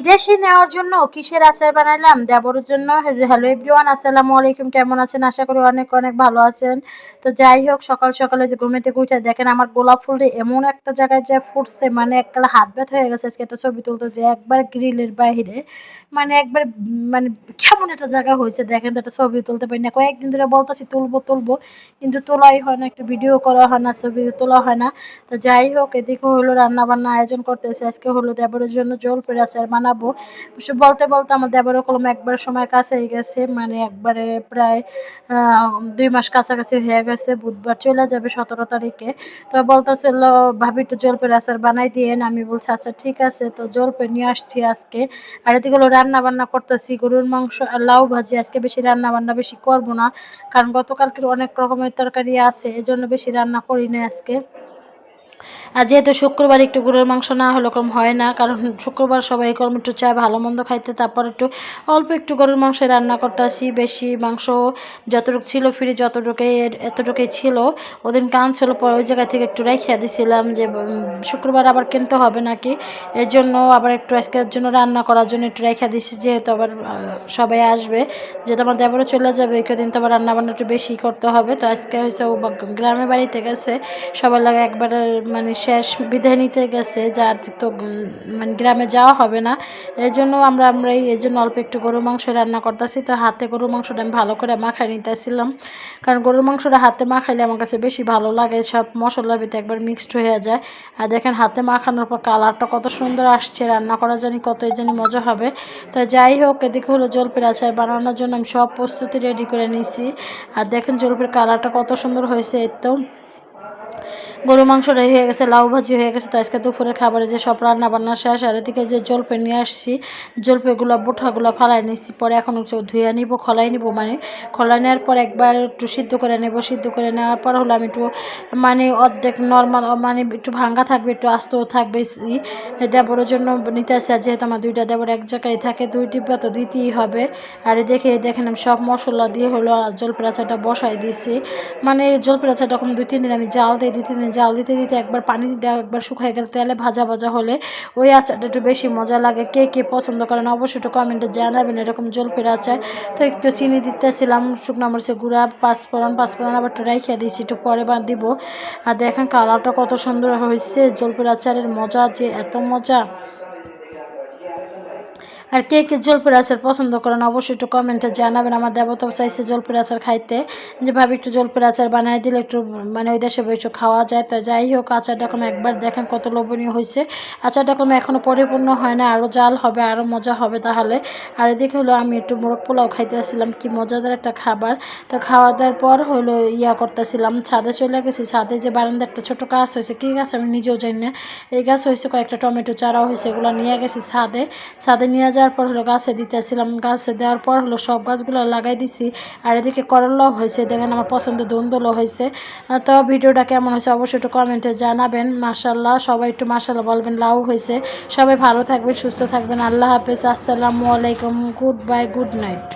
বিদেশি নেওয়ার জন্য কিসের আচার বানাইলাম দেবরের জন্য। হ্যালো এভরিওয়ান, আসসালামু আলাইকুম। কেমন আছেন? আশা করি অনেক অনেক ভালো আছেন। তো যাই হোক, সকাল সকালে যে ঘুম থেকে উঠে দেখেন আমার গোলাপ ফুলটা এমন একটা জায়গায় যে ফুটছে, মানে এককালে হাত ব্যথা হয়ে গেছে আজকে একটা ছবি তুলতে, যে একবার গ্রিলের বাইরে, মানে একবার মানে কেমন একটা জায়গা হয়েছে দেখেন। তো একটা ছবি তুলতে পারি না, কয়েকদিন ধরে বলতেছি তুলবো তুলবো, কিন্তু তোলাই হয় না, একটু ভিডিও করা হয় না, ছবি তোলা হয় না। তো যাই হোক, এদিকে হলো রান্না বান্না আয়োজন করতেছে। আজকে হলো দেবরের জন্য জলপাইয়ের আচার বানাবো। বলতে বলতে আমার দেবরের কলম একবার সময় কাছেই গেছে, মানে একবারে প্রায় 2 মাস কাছাকাছি হয়ে গেছে। বুধবার চলে যাবে 17 তারিখে। তো বলতেছিল ভাবি একটু জলপাইয়ের আচার বানাই দিয়েন। আমি বলছি আচ্ছা ঠিক আছে। তো জলপাই নিয়ে আসছি আজকে। আর এদিকে হলো রান্না বান্না করতেছি, গরুর মাংস আর লাউ ভাজি। আজকে বেশি রান্না বান্না বেশি করবো না, কারণ গতকালকের অনেক রকমের তরকারি আছে, এজন্য বেশি রান্না করি না আজকে। আর যেহেতু শুক্রবার একটু গরুর মাংস না হলে কম হয় না, কারণ শুক্রবার সবাই কম একটু চায় ভালো মন্দ খাইতে, তারপর একটু অল্প একটু গরুর মাংস রান্না করতে আসি। বেশি মাংস যতটুকু ছিল ফ্রি যতটুকুই এতটুকুই ছিল, ওদিন কান ছিল, পরে ওই জায়গা থেকে একটু রেখে দিয়েছিলাম যে শুক্রবার আবার কিনতে হবে নাকি, এর জন্য আবার একটু আজকের জন্য রান্না করার জন্য একটু রেখে দিয়েছি, যেহেতু আবার সবাই আসবে, যেহেতু আমার দেবরও চলে যাবে কদিন, তো আবার রান্না বান্না একটু বেশি করতে হবে। তো আজকে হয়েছে ও গ্রামের বাড়িতে গেছে, সবার লাগে একবার মানে শেষ বিদায় নিতে গেছে, যার তো মানে গ্রামে যাওয়া হবে না, এই জন্য আমরাই এই জন্য অল্প একটু গরুর মাংস রান্না করতেছি। তো হাতে গরুর মাংসটা আমি ভালো করে মাখাই নিতেছিলাম, কারণ গরুর মাংসটা হাতে মাখাইলে আমার কাছে বেশি ভালো লাগে, সব মশলার ভিতরে একবার মিক্সড হয়ে যায়। আর দেখেন হাতে মাখানোর পর কালারটা কত সুন্দর আসছে, রান্না করা জানি কতই জানি মজা হবে। তো যাই হোক, এদিকে হলো জলপাইয়ের আচার বানানোর জন্য আমি সব প্রস্তুতি রেডি করে নিয়েছি। আর দেখেন জলপাইয়ের কালারটা কত সুন্দর হয়েছে। একদম গরু মাংস হয়ে গেছে, লাউ ভাজি হয়ে গেছে। তো আজকে দুপুরের খাবারে যে সব রান্না বান্না শেষ। আর এদিকে যে জলপাই নিয়ে আসছি, জলপাইগুলো বোঠাগুলো ফালাই নিচ্ছি, পরে এখন ধুয়ে নিব, খলাই নিব, মানে খলাই নেওয়ার পর একবার একটু সিদ্ধ করে নেব। সিদ্ধ করে নেওয়ার পর হলো আমি একটু মানে অর্ধেক নর্মাল, মানে একটু ভাঙ্গা থাকবে, একটু আস্তও থাকবে, দেবরের জন্য নিতে আসে। আর যেহেতু আমার দুইটা দেবর এক জায়গায় থাকে, দুই ডিব্বা তো দিতেই হবে। আর দেখেন আমি সব মশলা দিয়ে হলো জলপাইয়ের আচারটা বসাই দিয়েছি। মানে জলপাইয়ের আচারটা এখন 2-3 দিন আমি জাল দিই, 2-3 দিন জাল দিতে দিতে একবার পানিটা একবার শুকাই গেলে, তেলে ভাজা ভাজা হলে ওই আচারটা একটু বেশি মজা লাগে। কে কে পছন্দ করেন অবশ্যই একটু কমেন্টে জানাবেন এরকম জলপাইয়ের আচার। তো একটু চিনি দিতেছিলাম, শুকনো মরিচের গুঁড়া, পাঁচফোড়ন আবার একটু রাইখে দিয়েছি, একটু পরে দিব। আর দেখেন কালারটা কত সুন্দর হয়েছে, জলপাইয়ের আচারের মজা যে এত মজা। আর কে কে জলপাইয়ের আচার পছন্দ করেন অবশ্যই একটু কমেন্টে জানাবেন। আমার দেবতাও চাইছে জলপাইয়ের আচার খাইতে, যে ভাবি একটু জলপাইয়ের আচার বানিয়ে দিলে একটু মানে ওই দেশে একটু খাওয়া যায়। তো যাই হোক, আচারটা এখন একবার দেখেন কত লোভনীয় হয়েছে। আচারটা কোনো এখনও পরিপূর্ণ হয় না, আরও জাল হবে, আরও মজা হবে তাহলে। আর এদিকে হলো আমি একটু মোরগ পোলাও খাইতে আসছিলাম, কি মজাদার একটা খাবার। তো খাওয়া দাওয়ার পর হলো করতেছিলাম, ছাদে চলে গেছি। ছাদে যে বারান্দা একটা ছোটো গাছ হয়েছে, কী গাছ আমি নিজেও জানি না, এই গাছ হয়েছে, কয়েকটা টমেটো চারাও হয়েছে, এগুলো নিয়ে গেছি ছাদে। ছাদে নিয়ে যাওয়ার পর হলো গাছে দিতেছিলাম, গাছে দেওয়ার পর হলো সব গাছগুলো লাগাই দিছি। আর এদিকে করলাও হয়েছে, দেখেন আমার পছন্দের ধুন্দুলও হয়েছে। তো ভিডিওটা কেমন হয়েছে অবশ্যই একটু কমেন্টে জানাবেন। মাশাল্লাহ, সবাই একটু মাশাল্লাহ বলবেন। লাউ হয়েছে। সবাই ভালো থাকবেন, সুস্থ থাকবেন। আল্লাহ হাফেজ, আসসালামু আলাইকুম, গুড বাই, গুড নাইট।